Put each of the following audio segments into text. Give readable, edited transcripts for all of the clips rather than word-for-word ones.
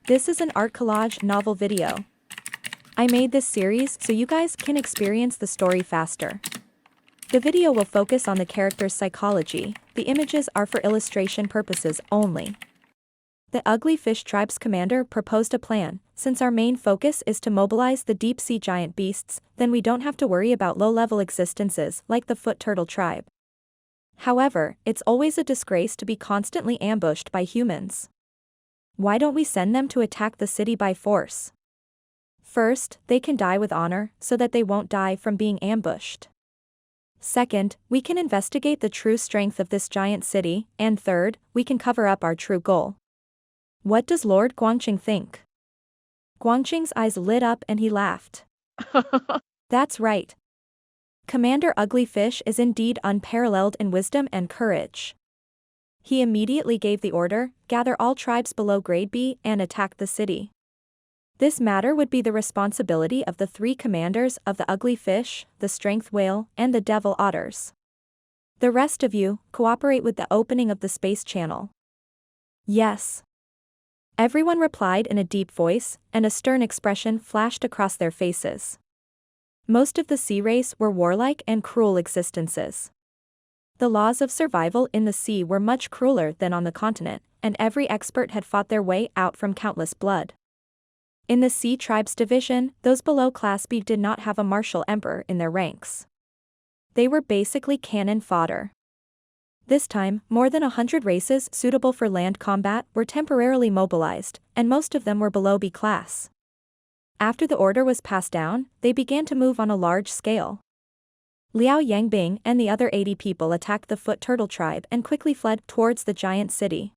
This is an art collage novel video. I made this series so you guys can experience the story faster. The video will focus on the character's psychology, the images are for illustration purposes only. The Ugly Fish Tribe's commander proposed a plan: since our main focus is to mobilize the deep-sea giant beasts, then we don't have to worry about low-level existences like the Foot Turtle tribe. However, it's always a disgrace to be constantly ambushed by humans. Why don't we send them to attack the city by force? First, they can die with honor, so that they won't die from being ambushed. Second, we can investigate the true strength of this giant city, and third, we can cover up our true goal. What does Lord Guangqing think? Guangqing's eyes lit up and he laughed. That's right. Commander Ugly Fish is indeed unparalleled in wisdom and courage. He immediately gave the order, gather all tribes below grade B and attack the city. This matter would be the responsibility of the 3 commanders of the Ugly Fish, the Strength Whale, and the Devil Otters. The rest of you, cooperate with the opening of the space channel. Yes. Everyone replied in a deep voice, and a stern expression flashed across their faces. Most of the sea race were warlike and cruel existences. The laws of survival in the sea were much crueler than on the continent, and every expert had fought their way out from countless blood. In the Sea Tribes division, those below Class B did not have a martial emperor in their ranks. They were basically cannon fodder. This time, more than 100 races suitable for land combat were temporarily mobilized, and most of them were below B class. After the order was passed down, they began to move on a large scale. Liao Yangbing and the other 80 people attacked the Foot Turtle tribe and quickly fled towards the giant city.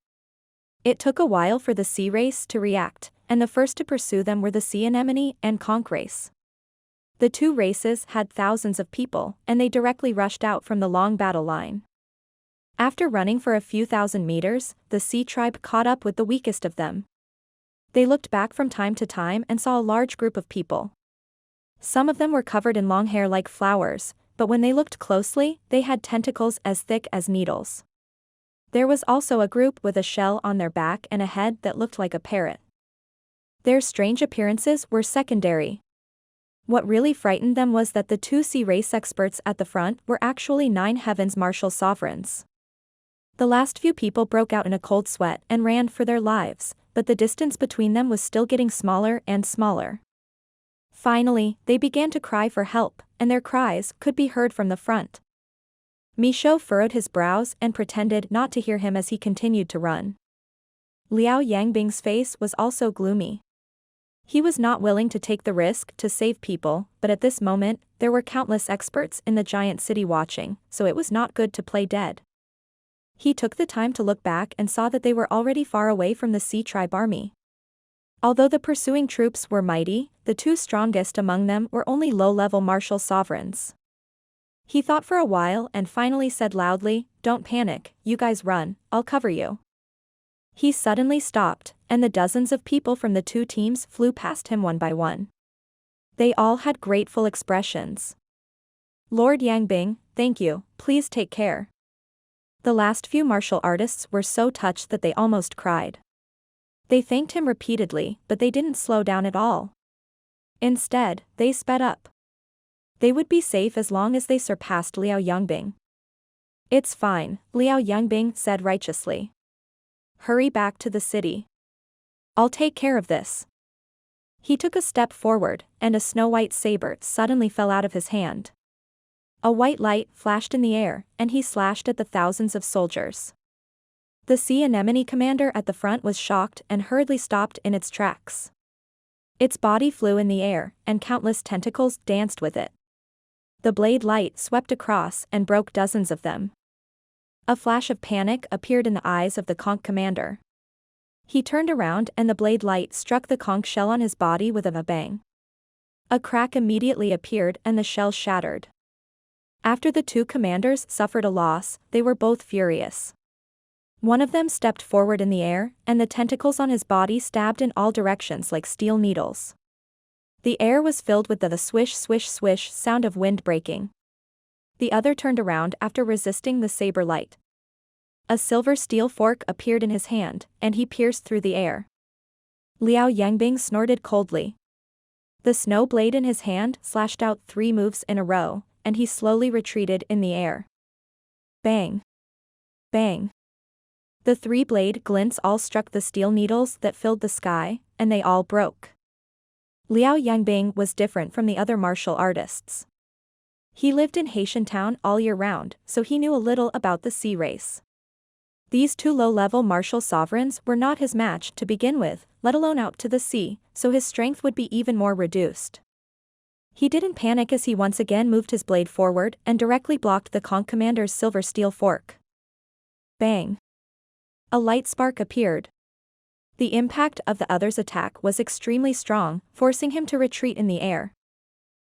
It took a while for the sea race to react, and the first to pursue them were the sea anemone and conch race. The 2 races had thousands of people, and they directly rushed out from the long battle line. After running for a few thousand meters, the sea tribe caught up with the weakest of them. They looked back from time to time and saw a large group of people. Some of them were covered in long hair like flowers, but when they looked closely, they had tentacles as thick as needles. There was also a group with a shell on their back and a head that looked like a parrot. Their strange appearances were secondary. What really frightened them was that the 2 sea race experts at the front were actually 9 heavens martial sovereigns. The last few people broke out in a cold sweat and ran for their lives, but the distance between them was still getting smaller and smaller. Finally, they began to cry for help, and their cries could be heard from the front. Michaud furrowed his brows and pretended not to hear him as he continued to run. Liao Yangbing's face was also gloomy. He was not willing to take the risk to save people, but at this moment, there were countless experts in the giant city watching, so it was not good to play dead. He took the time to look back and saw that they were already far away from the Sea Tribe army. Although the pursuing troops were mighty, the 2 strongest among them were only low-level martial sovereigns. He thought for a while and finally said loudly, "Don't panic, you guys run, I'll cover you." He suddenly stopped, and the dozens of people from the 2 teams flew past him one by one. They all had grateful expressions. "Lord Yangbing, thank you, please take care." The last few martial artists were so touched that they almost cried. They thanked him repeatedly, but they didn't slow down at all. Instead, they sped up. They would be safe as long as they surpassed Liao Yangbing. "It's fine," Liao Yangbing said righteously. "Hurry back to the city. I'll take care of this." He took a step forward, and a snow-white saber suddenly fell out of his hand. A white light flashed in the air, and he slashed at the thousands of soldiers. The sea anemone commander at the front was shocked and hurriedly stopped in its tracks. Its body flew in the air, and countless tentacles danced with it. The blade light swept across and broke dozens of them. A flash of panic appeared in the eyes of the conch commander. He turned around and the blade light struck the conch shell on his body with a bang. A crack immediately appeared and the shell shattered. After the 2 commanders suffered a loss, they were both furious. One of them stepped forward in the air, and the tentacles on his body stabbed in all directions like steel needles. The air was filled with the swish swish swish sound of wind breaking. The other turned around after resisting the saber light. A silver steel fork appeared in his hand, and he pierced through the air. Liao Yangbing snorted coldly. The snow blade in his hand slashed out 3 moves in a row, and he slowly retreated in the air. Bang! Bang! The 3-blade glints all struck the steel needles that filled the sky, and they all broke. Liao Yangbing was different from the other martial artists. He lived in Haitian Town all year round, so he knew a little about the sea race. These 2 low-level martial sovereigns were not his match to begin with, let alone out to the sea, so his strength would be even more reduced. He didn't panic as he once again moved his blade forward and directly blocked the conch commander's silver steel fork. Bang! A light spark appeared. The impact of the other's attack was extremely strong, forcing him to retreat in the air.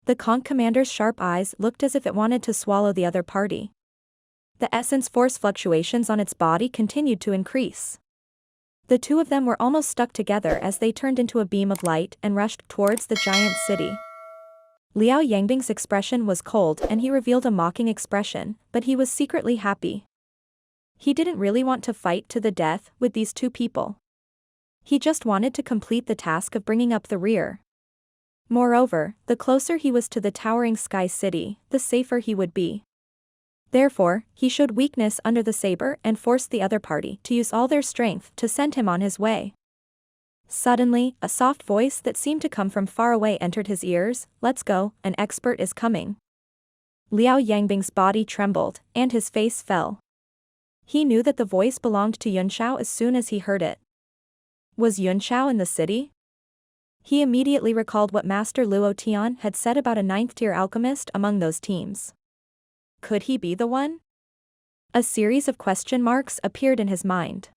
The conch commander's sharp eyes looked as if it wanted to swallow the other party. The essence force fluctuations on its body continued to increase. The 2 of them were almost stuck together as they turned into a beam of light and rushed towards the giant city. Liao Yangbing's expression was cold and he revealed a mocking expression, but he was secretly happy. He didn't really want to fight to the death with these 2 people. He just wanted to complete the task of bringing up the rear. Moreover, the closer he was to the towering sky city, the safer he would be. Therefore, he showed weakness under the saber and forced the other party to use all their strength to send him on his way. Suddenly, a soft voice that seemed to come from far away entered his ears. "Let's go, an expert is coming." Liao Yangbing's body trembled, and his face fell. He knew that the voice belonged to Yunshao as soon as he heard it. Was Yunshao in the city? He immediately recalled what Master Luo Tian had said about a 9th-tier alchemist among those teams. Could he be the one? A series of question marks appeared in his mind.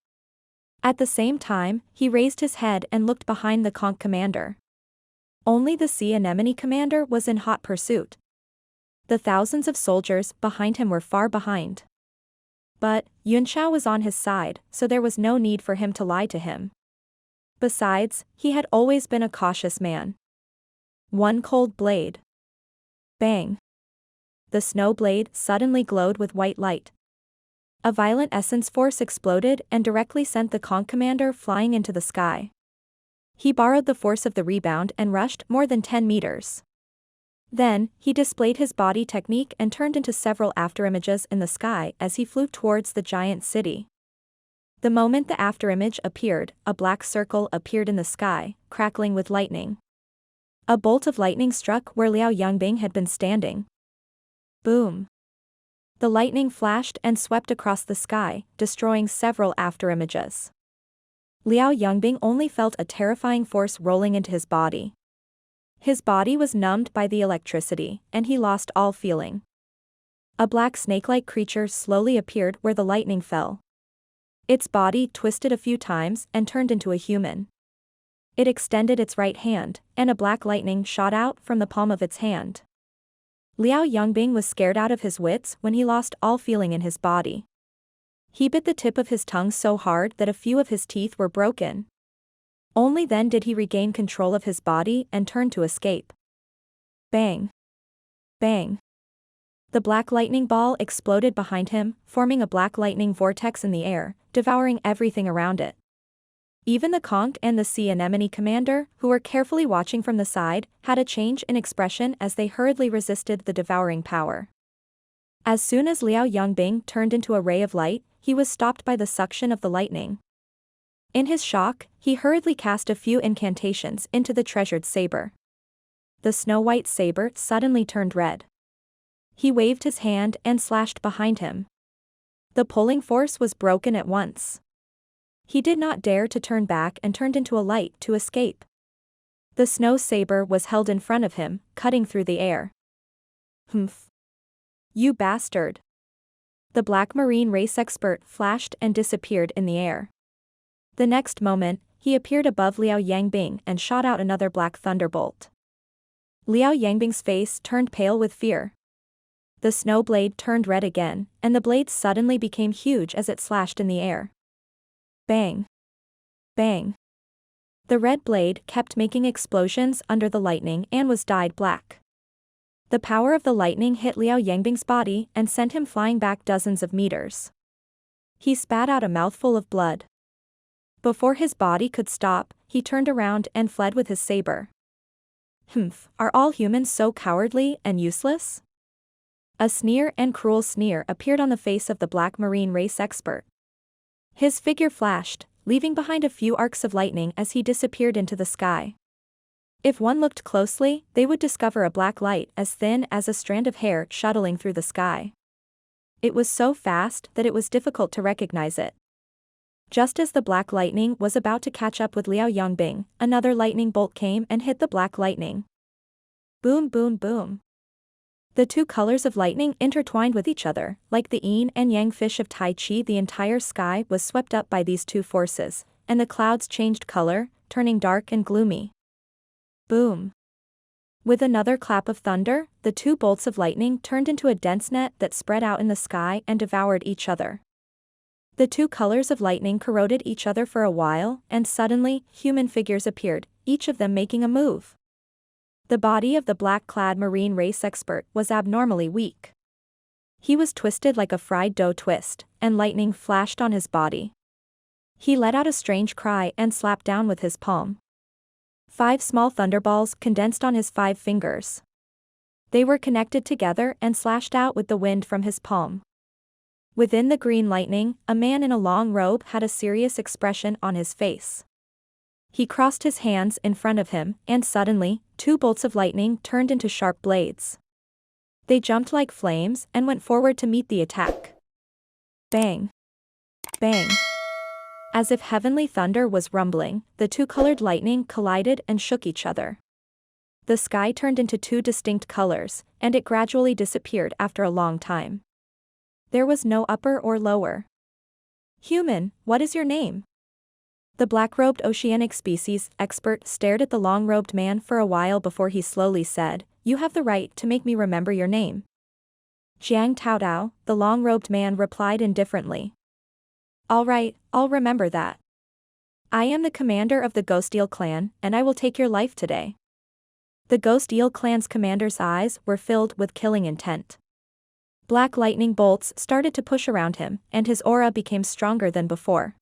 At the same time, he raised his head and looked behind the conch commander. Only the sea anemone commander was in hot pursuit. The thousands of soldiers behind him were far behind. But Yunshao was on his side, so there was no need for him to lie to him. Besides, he had always been a cautious man. 1 cold blade. Bang! The snow blade suddenly glowed with white light. A violent essence force exploded and directly sent the conch commander flying into the sky. He borrowed the force of the rebound and rushed more than 10 meters. Then, he displayed his body technique and turned into several afterimages in the sky as he flew towards the giant city. The moment the afterimage appeared, a black circle appeared in the sky, crackling with lightning. A bolt of lightning struck where Liao Yangbing had been standing. Boom! The lightning flashed and swept across the sky, destroying several afterimages. Liao Yangbing only felt a terrifying force rolling into his body. His body was numbed by the electricity, and he lost all feeling. A black snake-like creature slowly appeared where the lightning fell. Its body twisted a few times and turned into a human. It extended its right hand, and a black lightning shot out from the palm of its hand. Liao Yangbing was scared out of his wits when he lost all feeling in his body. He bit the tip of his tongue so hard that a few of his teeth were broken. Only then did he regain control of his body and turn to escape. Bang! Bang! The black lightning ball exploded behind him, forming a black lightning vortex in the air, devouring everything around it. Even the conch and the sea anemone commander, who were carefully watching from the side, had a change in expression as they hurriedly resisted the devouring power. As soon as Liao Yangbing turned into a ray of light, he was stopped by the suction of the lightning. In his shock, he hurriedly cast a few incantations into the treasured saber. The snow-white saber suddenly turned red. He waved his hand and slashed behind him. The pulling force was broken at once. He did not dare to turn back and turned into a light to escape. The snow saber was held in front of him, cutting through the air. Humph! You bastard! The black marine race expert flashed and disappeared in the air. The next moment, he appeared above Liao Yangbing and shot out another black thunderbolt. Liao Yangbing's face turned pale with fear. The snow blade turned red again, and the blade suddenly became huge as it slashed in the air. Bang! Bang! The red blade kept making explosions under the lightning and was dyed black. The power of the lightning hit Liao Yangbing's body and sent him flying back dozens of meters. He spat out a mouthful of blood. Before his body could stop, he turned around and fled with his saber. Humph, are all humans so cowardly and useless? A sneer and cruel sneer appeared on the face of the black marine race expert. His figure flashed, leaving behind a few arcs of lightning as he disappeared into the sky. If one looked closely, they would discover a black light as thin as a strand of hair shuttling through the sky. It was so fast that it was difficult to recognize it. Just as the black lightning was about to catch up with Liao Yongbing, another lightning bolt came and hit the black lightning. Boom, boom, boom. The two colors of lightning intertwined with each other, like the yin and yang fish of Tai Chi. The entire sky was swept up by these two forces, and the clouds changed color, turning dark and gloomy. Boom. With another clap of thunder, the two bolts of lightning turned into a dense net that spread out in the sky and devoured each other. The two colors of lightning corroded each other for a while, and suddenly, human figures appeared, each of them making a move. The body of the black-clad marine race expert was abnormally weak. He was twisted like a fried dough twist, and lightning flashed on his body. He let out a strange cry and slapped down with his palm. 5 small thunderballs condensed on his 5 fingers. They were connected together and slashed out with the wind from his palm. Within the green lightning, a man in a long robe had a serious expression on his face. He crossed his hands in front of him, and suddenly, 2 bolts of lightning turned into sharp blades. They jumped like flames and went forward to meet the attack. Bang! Bang! As if heavenly thunder was rumbling, the two-colored lightning collided and shook each other. The sky turned into 2 distinct colors, and it gradually disappeared after a long time. There was no upper or lower. Human, what is your name? The black-robed oceanic species expert stared at the long-robed man for a while before he slowly said, "You have the right to make me remember your name." Jiang Taotao, the long-robed man replied indifferently. "All right, I'll remember that. I am the commander of the Ghost Eel clan, and I will take your life today." The Ghost Eel clan's commander's eyes were filled with killing intent. Black lightning bolts started to push around him, and his aura became stronger than before.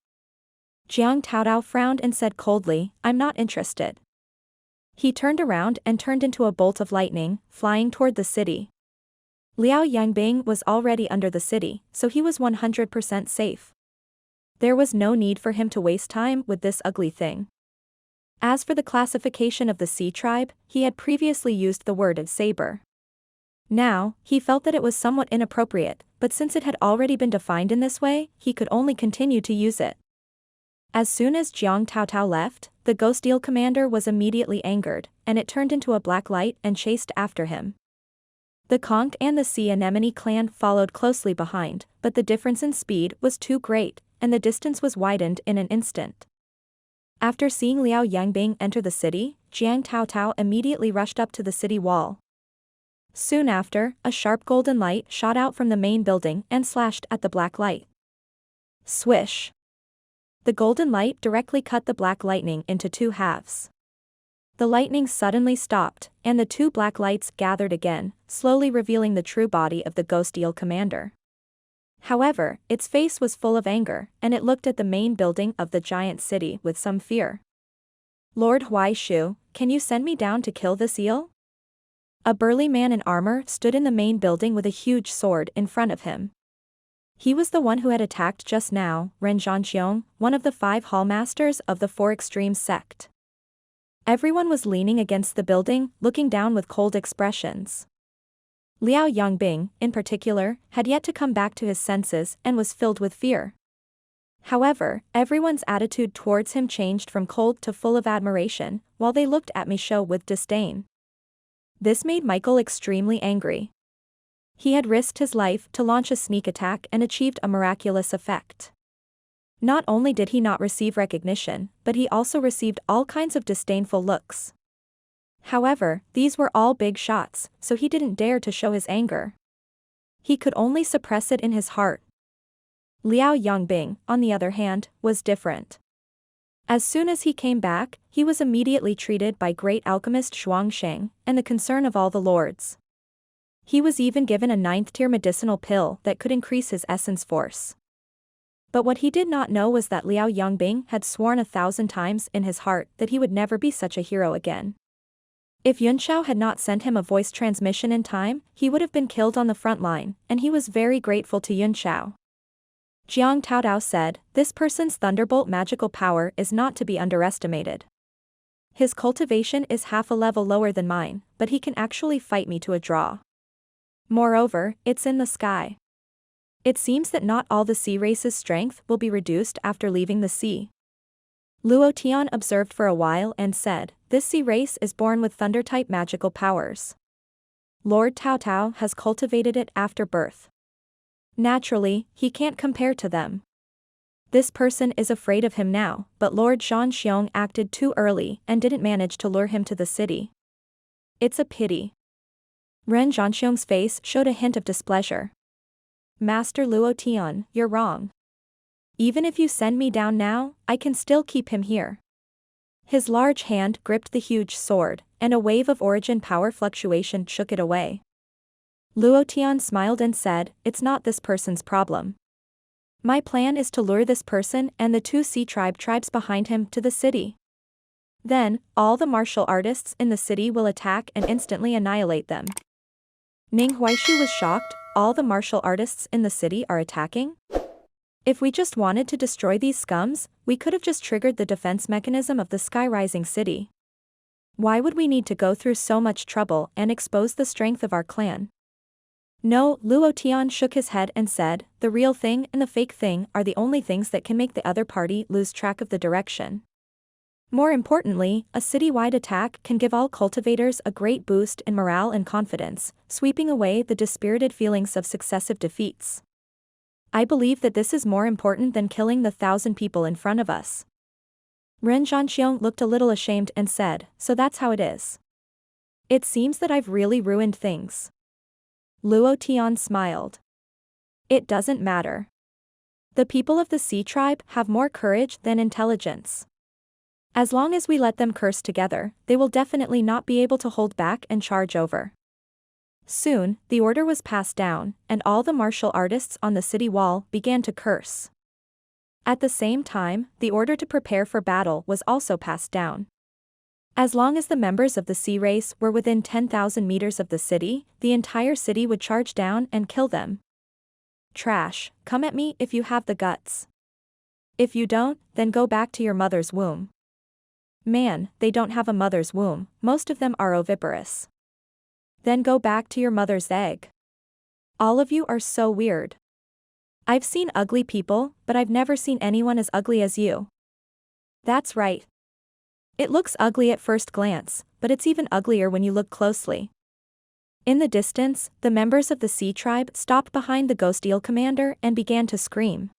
Jiang Taotao frowned and said coldly, "I'm not interested." He turned around and turned into a bolt of lightning, flying toward the city. Liao Yangbing was already under the city, so he was 100% safe. There was no need for him to waste time with this ugly thing. As for the classification of the Sea tribe, he had previously used the word of saber. Now, he felt that it was somewhat inappropriate, but since it had already been defined in this way, he could only continue to use it. As soon as Jiang Taotao left, the Ghost Eel commander was immediately angered, and it turned into a black light and chased after him. The conch and the sea anemone clan followed closely behind, but the difference in speed was too great, and the distance was widened in an instant. After seeing Liao Yangbing enter the city, Jiang Taotao immediately rushed up to the city wall. Soon after, a sharp golden light shot out from the main building and slashed at the black light. Swish! The golden light directly cut the black lightning into 2 halves. The lightning suddenly stopped, and the 2 black lights gathered again, slowly revealing the true body of the Ghost Eel commander. However, its face was full of anger, and it looked at the main building of the giant city with some fear. "Lord Huaishu, can you send me down to kill this eel?" A burly man in armor stood in the main building with a huge sword in front of him. He was the one who had attacked just now, Ren Zhanxiong, one of the 5 hallmasters of the 4 Extremes sect. Everyone was leaning against the building, looking down with cold expressions. Liao Yangbing, in particular, had yet to come back to his senses and was filled with fear. However, everyone's attitude towards him changed from cold to full of admiration, while they looked at Michaud with disdain. This made Michael extremely angry. He had risked his life to launch a sneak attack and achieved a miraculous effect. Not only did he not receive recognition, but he also received all kinds of disdainful looks. However, these were all big shots, so he didn't dare to show his anger. He could only suppress it in his heart. Liao Yangbing, on the other hand, was different. As soon as he came back, he was immediately treated by great alchemist Shuang Sheng, and the concern of all the lords. He was even given a 9th-tier medicinal pill that could increase his essence force. But what he did not know was that Liao Yongbing had sworn 1,000 times in his heart that he would never be such a hero again. If Yunxiao had not sent him a voice transmission in time, he would have been killed on the front line, and he was very grateful to Yunxiao. Jiang Taodao said, "This person's thunderbolt magical power is not to be underestimated. His cultivation is half a level lower than mine, but he can actually fight me to a draw. Moreover, it's in the sky. It seems that not all the sea race's strength will be reduced after leaving the sea." Luo Tian observed for a while and said, "This sea race is born with thunder-type magical powers. Lord Tao Tao has cultivated it after birth. Naturally, he can't compare to them. This person is afraid of him now, but Lord Zhan Xiong acted too early and didn't manage to lure him to the city. It's a pity." Ren Zhanxiong's face showed a hint of displeasure. "Master Luo Tian, you're wrong. Even if you send me down now, I can still keep him here." His large hand gripped the huge sword, and a wave of origin power fluctuation shook it away. Luo Tian smiled and said, "It's not this person's problem. My plan is to lure this person and the 2 sea tribes behind him to the city. Then, all the martial artists in the city will attack and instantly annihilate them." Ning Huaishu was shocked. "All the martial artists in the city are attacking? If we just wanted to destroy these scums, we could have just triggered the defense mechanism of the Sky Rising City. Why would we need to go through so much trouble and expose the strength of our clan?" "No," Luo Tian shook his head and said, "the real thing and the fake thing are the only things that can make the other party lose track of the direction. More importantly, a citywide attack can give all cultivators a great boost in morale and confidence, sweeping away the dispirited feelings of successive defeats. I believe that this is more important than killing the 1,000 people in front of us." Ren Zhanxiong looked a little ashamed and said, "So that's how it is. It seems that I've really ruined things." Luo Tian smiled. "It doesn't matter. The people of the Sea Tribe have more courage than intelligence. As long as we let them curse together, they will definitely not be able to hold back and charge over." Soon, the order was passed down, and all the martial artists on the city wall began to curse. At the same time, the order to prepare for battle was also passed down. As long as the members of the sea race were within 10,000 meters of the city, the entire city would charge down and kill them. "Trash, come at me if you have the guts. If you don't, then go back to your mother's womb." "Man, they don't have a mother's womb, most of them are oviparous." "Then go back to your mother's egg. All of you are so weird. I've seen ugly people, but I've never seen anyone as ugly as you." "That's right. It looks ugly at first glance, but it's even uglier when you look closely." In the distance, the members of the Sea Tribe stopped behind the Ghost Eel commander and began to scream.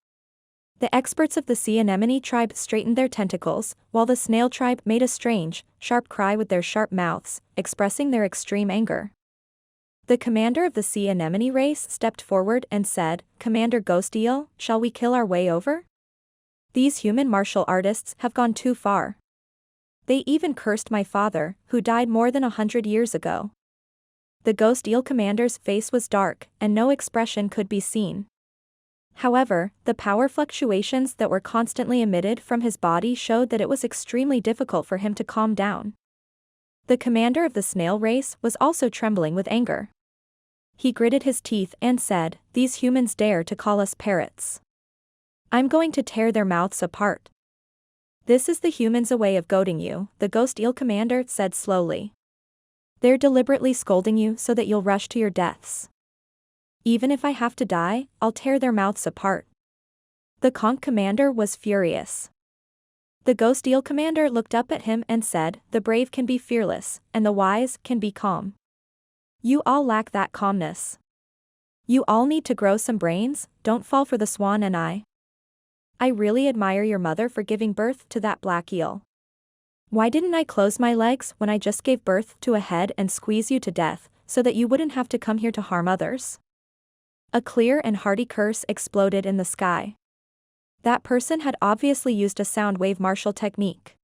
The experts of the Sea Anemone tribe straightened their tentacles, while the Snail tribe made a strange, sharp cry with their sharp mouths, expressing their extreme anger. The commander of the Sea Anemone race stepped forward and said, "Commander Ghost Eel, shall we kill our way over? These human martial artists have gone too far. They even cursed my father, who died more than 100 years ago." The Ghost Eel commander's face was dark, and no expression could be seen. However, the power fluctuations that were constantly emitted from his body showed that it was extremely difficult for him to calm down. The commander of the snail race was also trembling with anger. He gritted his teeth and said, "These humans dare to call us parrots. I'm going to tear their mouths apart." "This is the humans' way of goading you," the Ghost Eel commander said slowly. "They're deliberately scolding you so that you'll rush to your deaths. Even if I have to die, I'll tear their mouths apart." The conch commander was furious. The Ghost Eel commander looked up at him and said, "The brave can be fearless, and the wise can be calm. You all lack that calmness. You all need to grow some brains, don't fall for the swan and I really admire your mother for giving birth to that black eel. Why didn't I close my legs when I just gave birth to a head and squeeze you to death, so that you wouldn't have to come here to harm others?" A clear and hearty curse exploded in the sky. That person had obviously used a sound wave martial technique.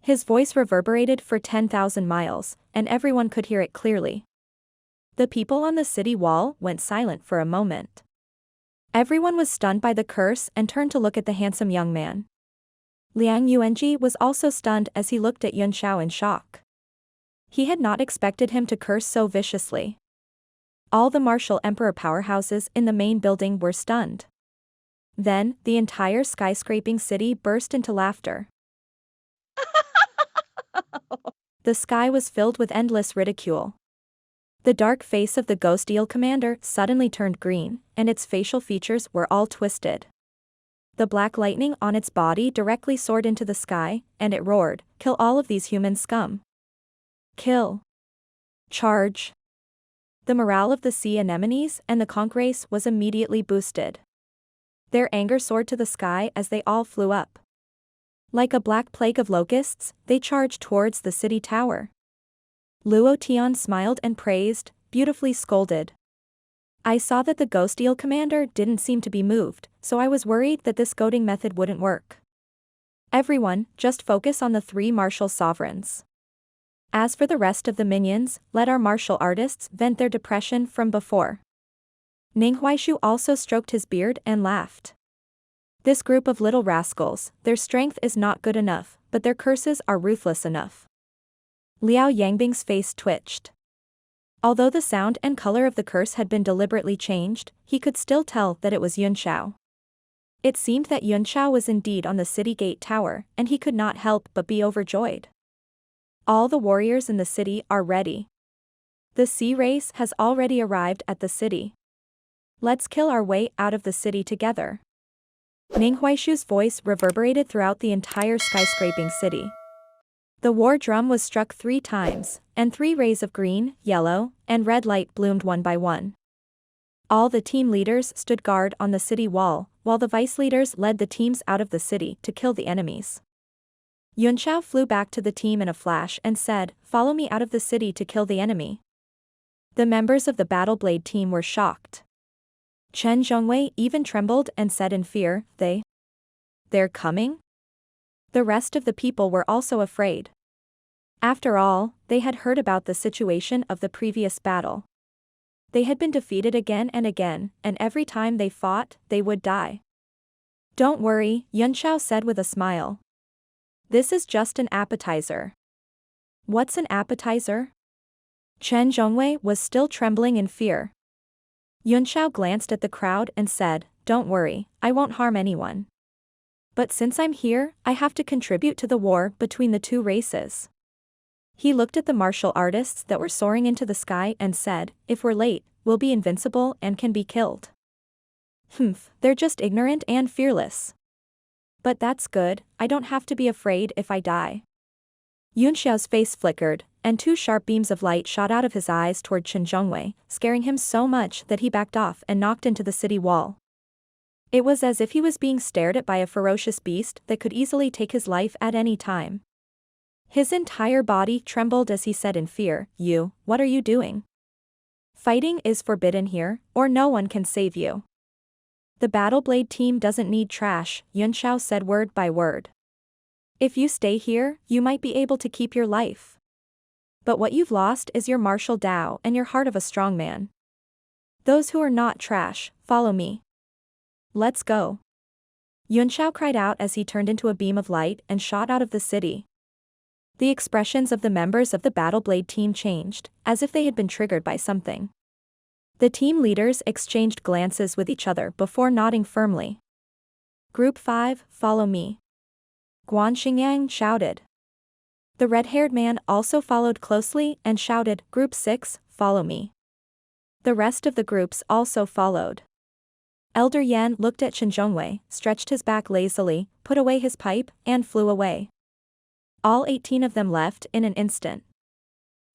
His voice reverberated for 10,000 miles, and everyone could hear it clearly. The people on the city wall went silent for a moment. Everyone was stunned by the curse and turned to look at the handsome young man. Liang Yuanji was also stunned as he looked at Yun Xiao in shock. He had not expected him to curse so viciously. All the martial emperor powerhouses in the main building were stunned. Then, the entire skyscraping city burst into laughter. The sky was filled with endless ridicule. The dark face of the Ghost Eel commander suddenly turned green, and its facial features were all twisted. The black lightning on its body directly soared into the sky, and it roared, "Kill all of these human scum! Kill! Charge!" The morale of the sea anemones and the conch race was immediately boosted. Their anger soared to the sky as they all flew up. Like a black plague of locusts, they charged towards the city tower. Luo Tian smiled and praised, beautifully scolded. I saw that the Ghost Eel commander didn't seem to be moved, so I was worried that this goading method wouldn't work. Everyone, just focus on the 3 martial sovereigns. As for the rest of the minions, let our martial artists vent their depression from before. Ning Huaishu also stroked his beard and laughed. This group of little rascals, their strength is not good enough, but their curses are ruthless enough. Liao Yangbing's face twitched. Although the sound and color of the curse had been deliberately changed, he could still tell that it was Yun Xiao. It seemed that Yun Xiao was indeed on the city gate tower, and he could not help but be overjoyed. All the warriors in the city are ready. The sea race has already arrived at the city. Let's kill our way out of the city together. Ning Huaishu's voice reverberated throughout the entire skyscraping city. The war drum was struck 3 times, and 3 rays of green, yellow, and red light bloomed one by one. All the team leaders stood guard on the city wall, while the vice leaders led the teams out of the city to kill the enemies. Yun Xiao flew back to the team in a flash and said, "Follow me out of the city to kill the enemy." The members of the Battle Blade team were shocked. Chen Zhongwei even trembled and said in fear, They're coming?" The rest of the people were also afraid. After all, they had heard about the situation of the previous battle. They had been defeated again, and every time they fought, they would die. "Don't worry," Yun Xiao said with a smile. "This is just an appetizer." "What's an appetizer?" Chen Zhongwei was still trembling in fear. Yun Xiao glanced at the crowd and said, "Don't worry, I won't harm anyone. But since I'm here, I have to contribute to the war between the 2 races." He looked at the martial artists that were soaring into the sky and said, "If we're late, we'll be invincible and can be killed." They're just ignorant and fearless. But that's good, I don't have to be afraid if I die. Yun Xiao's face flickered, and 2 sharp beams of light shot out of his eyes toward Chen Zhongwei, scaring him so much that he backed off and knocked into the city wall. It was as if he was being stared at by a ferocious beast that could easily take his life at any time. His entire body trembled as he said in fear, "What are you doing? Fighting is forbidden here, or no one can save you." "The Battle Blade team doesn't need trash," Yun Xiao said word by word. "If you stay here, you might be able to keep your life. But what you've lost is your martial Tao and your heart of a strong man. Those who are not trash, follow me. Let's go." Yun Xiao cried out as he turned into a beam of light and shot out of the city. The expressions of the members of the Battle Blade team changed, as if they had been triggered by something. The team leaders exchanged glances with each other before nodding firmly. "Group 5, follow me," Guan Xingyang shouted. The red-haired man also followed closely and shouted, "Group 6, follow me." The rest of the groups also followed. Elder Yan looked at Chen Zhongwei, stretched his back lazily, put away his pipe, and flew away. All 18 of them left in an instant.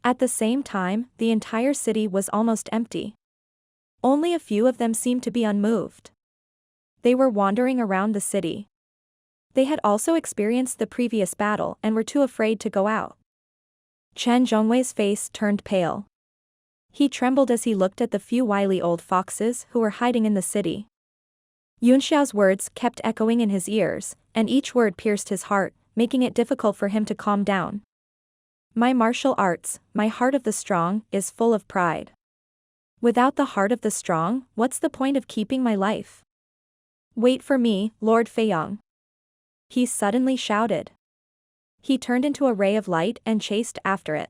At the same time, the entire city was almost empty. Only a few of them seemed to be unmoved. They were wandering around the city. They had also experienced the previous battle and were too afraid to go out. Chen Zhongwei's face turned pale. He trembled as he looked at the few wily old foxes who were hiding in the city. Yun Xiao's words kept echoing in his ears, and each word pierced his heart, making it difficult for him to calm down. "My martial arts, my heart of the strong, is full of pride. Without the heart of the strong, what's the point of keeping my life?" Wait for me, Lord Feiyong. He suddenly shouted. He turned into a ray of light and chased after it.